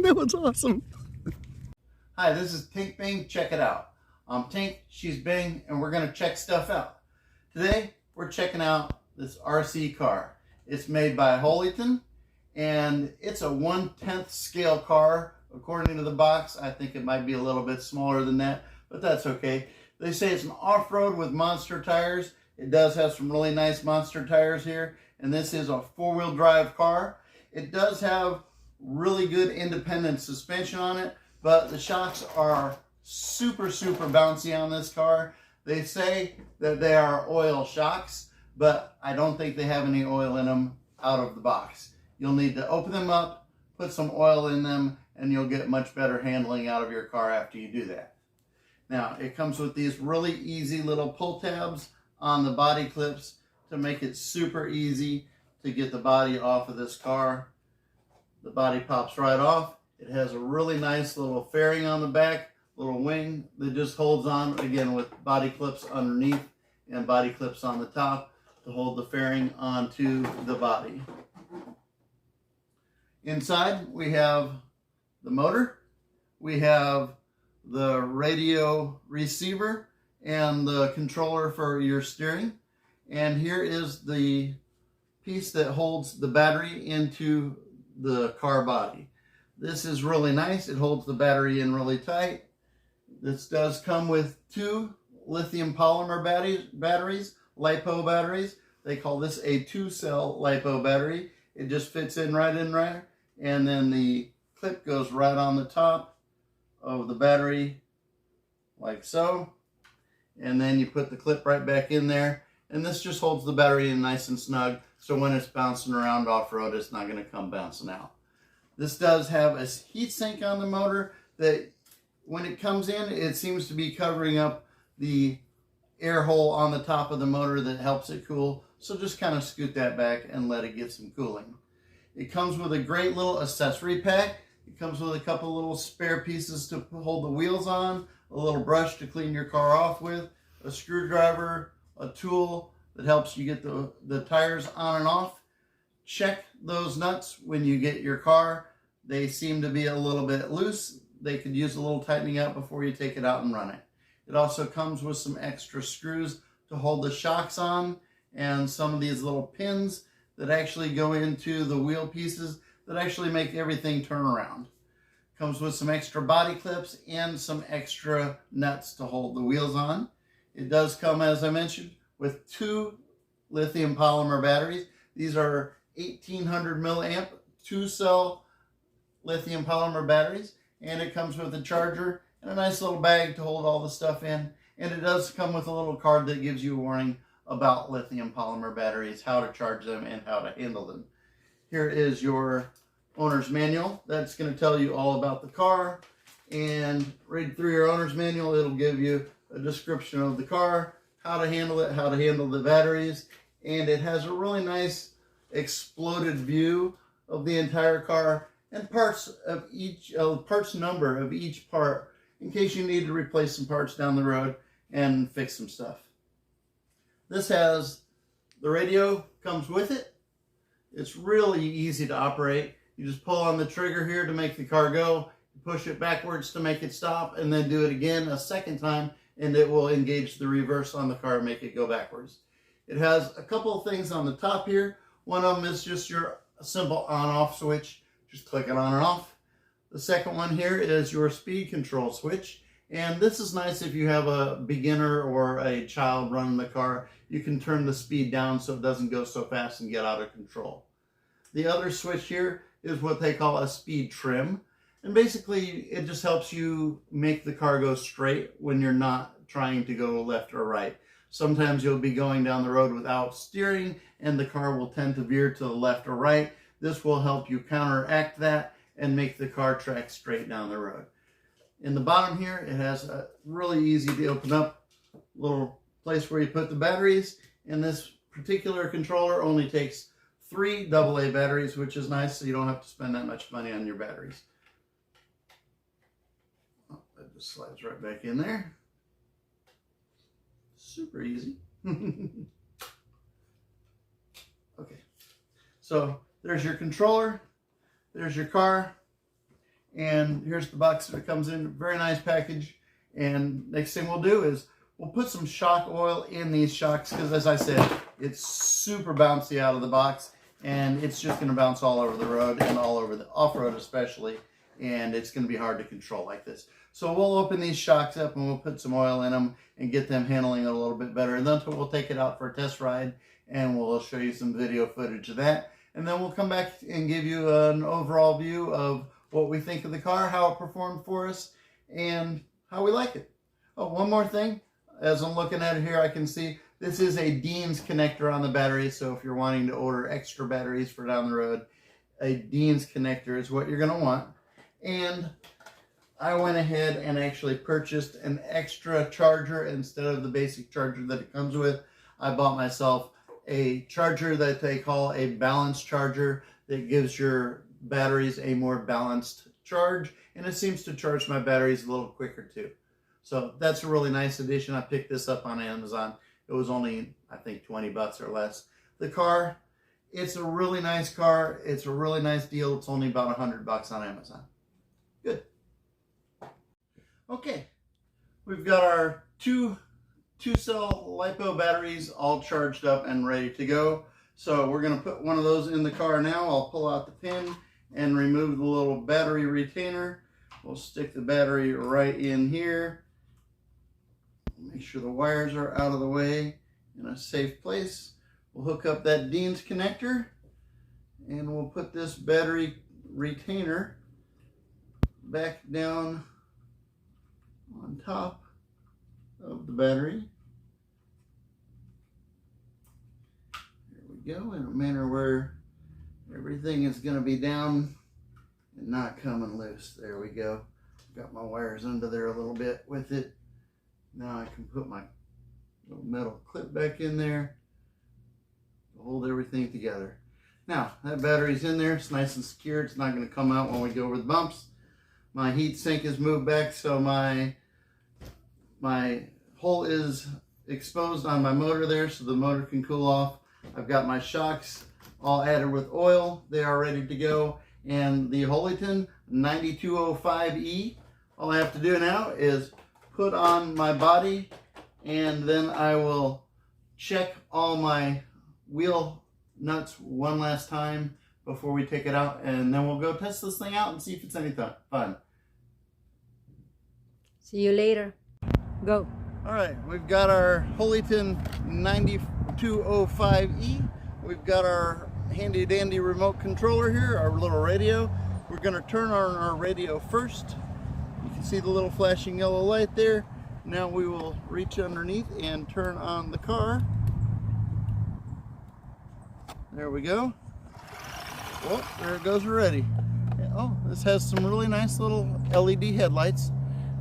That was awesome. Hi, this is TinkBing. Check it out. I'm Tink, she's Bing, and we're going to check stuff out. Today, we're checking out this RC car. It's made by Holyton, and it's a 1/10 scale car. According to the box, I think it might be a little bit smaller than that, but that's okay. They say it's an off-road with monster tires. It does have some really nice monster tires here, and this is a four-wheel drive car. It does have really good independent suspension on it, but the shocks are super bouncy on this car. They say that they are oil shocks, but I don't think they have any oil in them out of the box. You'll need to open them up, put some oil in them, and you'll get much better handling out of your car after you do that. Now, it comes with these really easy little pull tabs on the body clips to make it super easy to get the body off of this car. The body pops right off. It has a really nice little fairing on the back, little wing that just holds on, again, with body clips underneath and body clips on the top to hold the fairing onto the body. Inside, we have the motor, we have the radio receiver, and the controller for your steering. And here is the piece that holds the battery into the car body. This is really nice. It holds the battery in really tight. This does come with two lithium polymer batteries, LiPo batteries. They call this a 2-cell LiPo battery. It just fits in right in there. And then the clip goes right on the top of the battery, like so. And then you put the clip right back in there. And this just holds the battery in nice and snug, so when it's bouncing around off-road, it's not going to come bouncing out. This does have a heat sink on the motor that when it comes in, it seems to be covering up the air hole on the top of the motor that helps it cool. So just kind of scoot that back and let it get some cooling. It comes with a great little accessory pack. It comes with a couple little spare pieces to hold the wheels on, a little brush to clean your car off with, a screwdriver, a tool that helps you get the tires on and off. Check those nuts when you get your car. They seem to be a little bit loose. They could use a little tightening up before you take it out and run it. It also comes with some extra screws to hold the shocks on and some of these little pins that actually go into the wheel pieces that actually make everything turn around. Comes with some extra body clips and some extra nuts to hold the wheels on. It does come, as I mentioned, with two lithium polymer batteries. These are 1800 milliamp 2-cell lithium polymer batteries, and it comes with a charger and a nice little bag to hold all the stuff in. And it does come with a little card that gives you a warning about lithium polymer batteries, how to charge them and how to handle them. Here is your owner's manual. That's going to tell you all about the car, and read through your owner's manual. It'll give you a description of the car, how to handle it, how to handle the batteries, and it has a really nice exploded view of the entire car and parts number of each part in case you need to replace some parts down the road and fix some stuff. This has the radio, comes with it. It's really easy to operate. You just pull on the trigger here to make the car go, push it backwards to make it stop, and then do it again a second time, and it will engage the reverse on the car and make it go backwards. It has a couple of things on the top here. One of them is just your simple on-off switch. Just click it on and off. The second one here is your speed control switch. And this is nice if you have a beginner or a child running the car. You can turn the speed down so it doesn't go so fast and get out of control. The other switch here is what they call a speed trim. And basically, it just helps you make the car go straight when you're not trying to go left or right. Sometimes you'll be going down the road without steering, and the car will tend to veer to the left or right. This will help you counteract that and make the car track straight down the road. In the bottom here, it has a really easy to open up little place where you put the batteries. And this particular controller only takes 3 AA batteries, which is nice, so you don't have to spend that much money on your batteries. Oh, that just slides right back in there. Super easy. Okay, so there's your controller, there's your car, And here's the box that it comes in. Very nice package. And next thing we'll do is we'll put some shock oil in these shocks, because as I said, it's super bouncy out of the box, and it's just going to bounce all over the road and all over the off-road especially, and it's going to be hard to control like this. So we'll open these shocks up and we'll put some oil in them and get them handling it a little bit better. And then we'll take it out for a test ride and we'll show you some video footage of that. And then we'll come back and give you an overall view of what we think of the car, how it performed for us, and how we like it. Oh, one more thing. As I'm looking at it here, I can see this is a Dean's connector on the battery. So if you're wanting to order extra batteries for down the road, a Dean's connector is what you're going to want. And I went ahead and actually purchased an extra charger instead of the basic charger that it comes with. I bought myself a charger that they call a balanced charger that gives your batteries a more balanced charge, and it seems to charge my batteries a little quicker too. So that's a really nice addition. I picked this up on Amazon. It was only, I think, 20 bucks or less. The car, it's a really nice car. It's a really nice deal. It's only about 100 bucks on Amazon. Good. Okay, we've got our two cell LiPo batteries all charged up and ready to go. So we're going to put one of those in the car now. I'll pull out the pin and remove the little battery retainer. We'll stick the battery right in here. Make sure the wires are out of the way in a safe place. We'll hook up that Dean's connector and we'll put this battery retainer back down on top of the battery. There we go, in a manner where everything is going to be down and not coming loose. There we go. Got my wires under there a little bit with it. Now I can put my little metal clip back in there to hold everything together. Now that battery's in there. It's nice and secure. It's not going to come out when we go over the bumps. My heat sink is moved back so my hole is exposed on my motor there so the motor can cool off. I've got my shocks all added with oil. They are ready to go. And the Holyton 9205E, all I have to do now is put on my body, and then I will check all my wheel nuts one last time before we take it out, and then we'll go test this thing out and see if it's any fun. See you later. Go. All right, we've got our Holyton 9205E. We've got our handy dandy remote controller here, our little radio. We're going to turn on our radio first. You can see the little flashing yellow light there. Now we will reach underneath and turn on the car. There we go. Oh, there it goes already. Oh, this has some really nice little LED headlights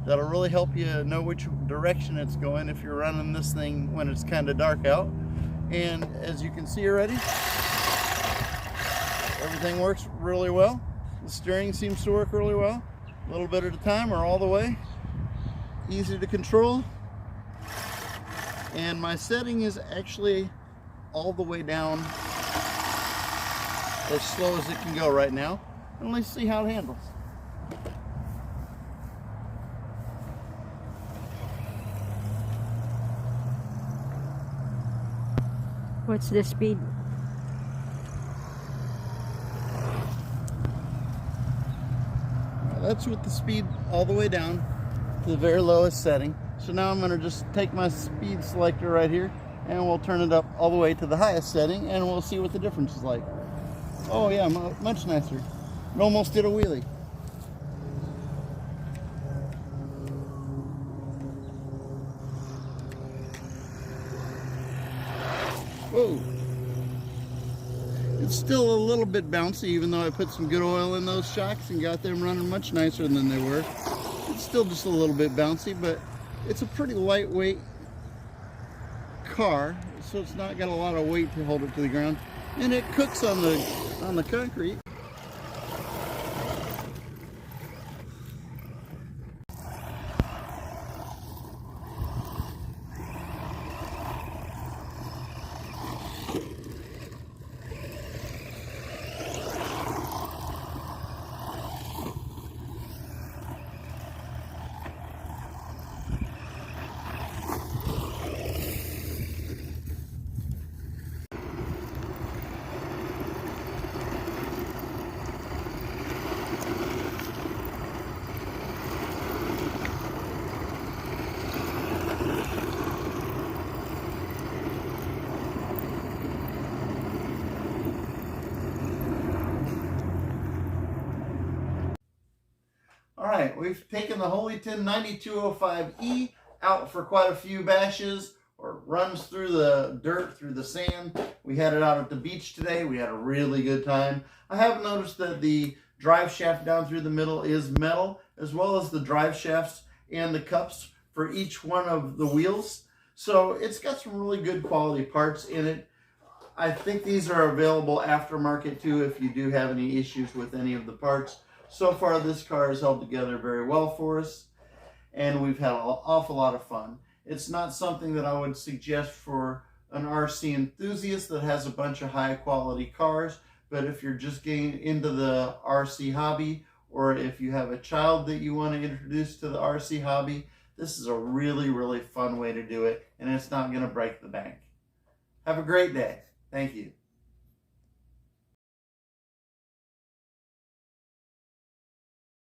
that'll really help you know which direction it's going if you're running this thing when it's kind of dark out. And as you can see already, everything works really well. The steering seems to work really well. A little bit at a time or all the way. Easy to control. And my setting is actually all the way down as slow as it can go right now. And let's see how it handles. What's the speed? That's with the speed all the way down to the very lowest setting. So now I'm going to just take my speed selector right here and we'll turn it up all the way to the highest setting and we'll see what the difference is like. Oh yeah, much nicer. It almost did a wheelie. Whoa. It's still a little bit bouncy, even though I put some good oil in those shocks and got them running much nicer than they were. It's still just a little bit bouncy, but it's a pretty lightweight car, so it's not got a lot of weight to hold it to the ground. And it cooks on the concrete. All right, we've taken the Holyton 9205E out for quite a few bashes or runs through the dirt, through the sand. We had it out at the beach today. We had a really good time. I have noticed that the drive shaft down through the middle is metal, as well as the drive shafts and the cups for each one of the wheels. So it's got some really good quality parts in it. I think these are available aftermarket too if you do have any issues with any of the parts. So far this car has held together very well for us, and we've had an awful lot of fun. It's not something that I would suggest for an RC enthusiast that has a bunch of high quality cars, but if you're just getting into the RC hobby, or if you have a child that you want to introduce to the RC hobby, this is a really, really fun way to do it, and it's not going to break the bank. Have a great day. Thank you.